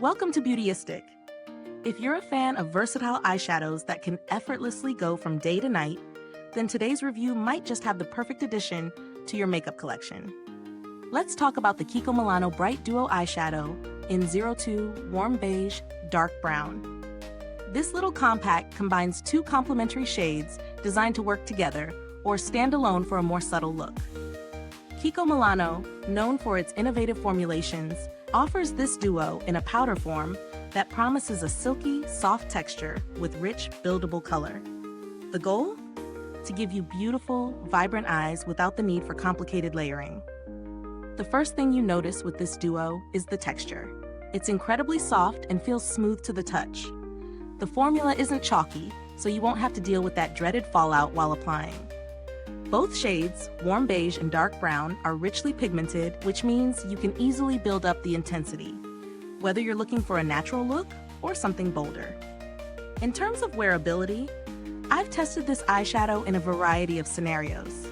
Welcome to Beautyistic. If you're a fan of versatile eyeshadows that can effortlessly go from day to night, then today's review might just have the perfect addition to your makeup collection. Let's talk about the Kiko Milano Bright Duo Eyeshadow in 02 Warm Beige Dark Brown. This little compact combines two complementary shades designed to work together or stand alone for a more subtle look. Kiko Milano, known for its innovative formulations, offers this duo in a powder form that promises a silky, soft texture with rich, buildable color. The goal? To give you beautiful, vibrant eyes without the need for complicated layering. The first thing you notice with this duo is the texture. It's incredibly soft and feels smooth to the touch. The formula isn't chalky, so you won't have to deal with that dreaded fallout while applying. Both shades, Warm Beige and Dark Brown, are richly pigmented, which means you can easily build up the intensity, whether you're looking for a natural look or something bolder. In terms of wearability, I've tested this eyeshadow in a variety of scenarios.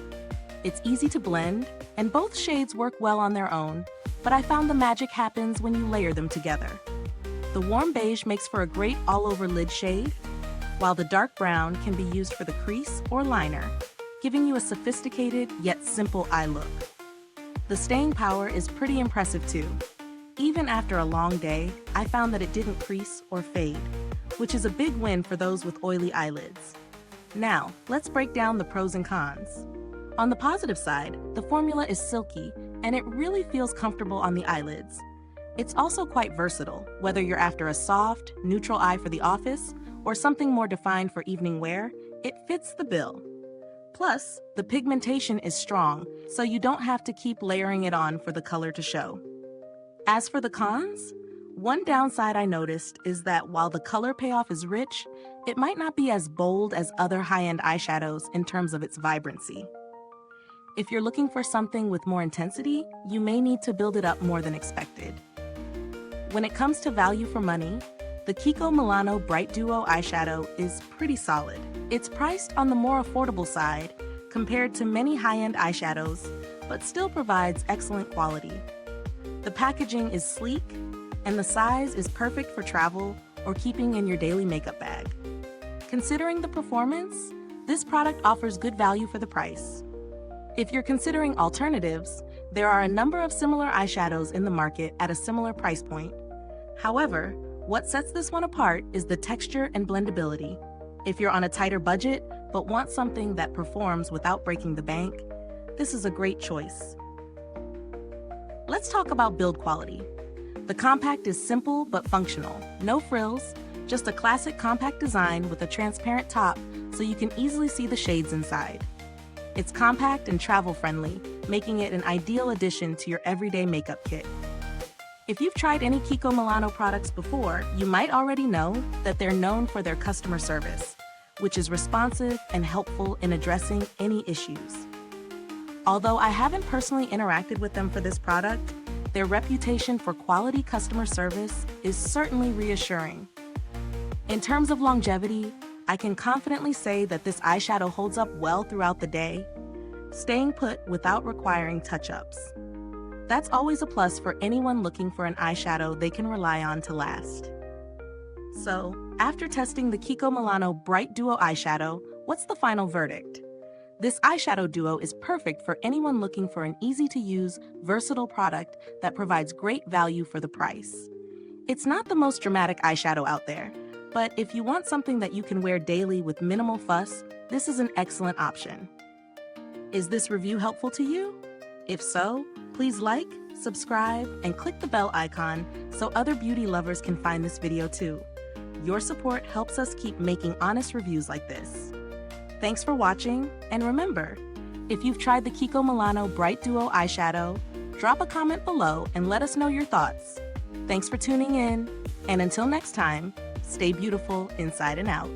It's easy to blend, and both shades work well on their own, but I found the magic happens when you layer them together. The Warm Beige makes for a great all-over lid shade, while the Dark Brown can be used for the crease or liner, giving you a sophisticated yet simple eye look. The staying power is pretty impressive too. Even after a long day, I found that it didn't crease or fade, which is a big win for those with oily eyelids. Now, let's break down the pros and cons. On the positive side, the formula is silky and it really feels comfortable on the eyelids. It's also quite versatile, whether you're after a soft, neutral eye for the office or something more defined for evening wear, it fits the bill. Plus, the pigmentation is strong, so you don't have to keep layering it on for the color to show. As for the cons, one downside I noticed is that while the color payoff is rich, it might not be as bold as other high-end eyeshadows in terms of its vibrancy. If you're looking for something with more intensity, you may need to build it up more than expected. When it comes to value for money, the Kiko Milano Bright Duo eyeshadow is pretty solid. It's priced on the more affordable side compared to many high-end eyeshadows, but still provides excellent quality. The packaging is sleek, and the size is perfect for travel or keeping in your daily makeup bag. Considering the performance, this product offers good value for the price. If you're considering alternatives, there are a number of similar eyeshadows in the market at a similar price point. However, what sets this one apart is the texture and blendability. If you're on a tighter budget but want something that performs without breaking the bank, this is a great choice. Let's talk about build quality. The compact is simple but functional. No frills, just a classic compact design with a transparent top so you can easily see the shades inside. It's compact and travel-friendly, making it an ideal addition to your everyday makeup kit. If you've tried any Kiko Milano products before, you might already know that they're known for their customer service, which is responsive and helpful in addressing any issues. Although I haven't personally interacted with them for this product, their reputation for quality customer service is certainly reassuring. In terms of longevity, I can confidently say that this eyeshadow holds up well throughout the day, staying put without requiring touch-ups. That's always a plus for anyone looking for an eyeshadow they can rely on to last. So, after testing the Kiko Milano Bright Duo eyeshadow, what's the final verdict? This eyeshadow duo is perfect for anyone looking for an easy-to-use, versatile product that provides great value for the price. It's not the most dramatic eyeshadow out there, but if you want something that you can wear daily with minimal fuss, this is an excellent option. Is this review helpful to you? If so, please like, subscribe, and click the bell icon so other beauty lovers can find this video too. Your support helps us keep making honest reviews like this. Thanks for watching, and remember, if you've tried the Kiko Milano Bright Duo eyeshadow, drop a comment below and let us know your thoughts. Thanks for tuning in, and until next time, stay beautiful inside and out.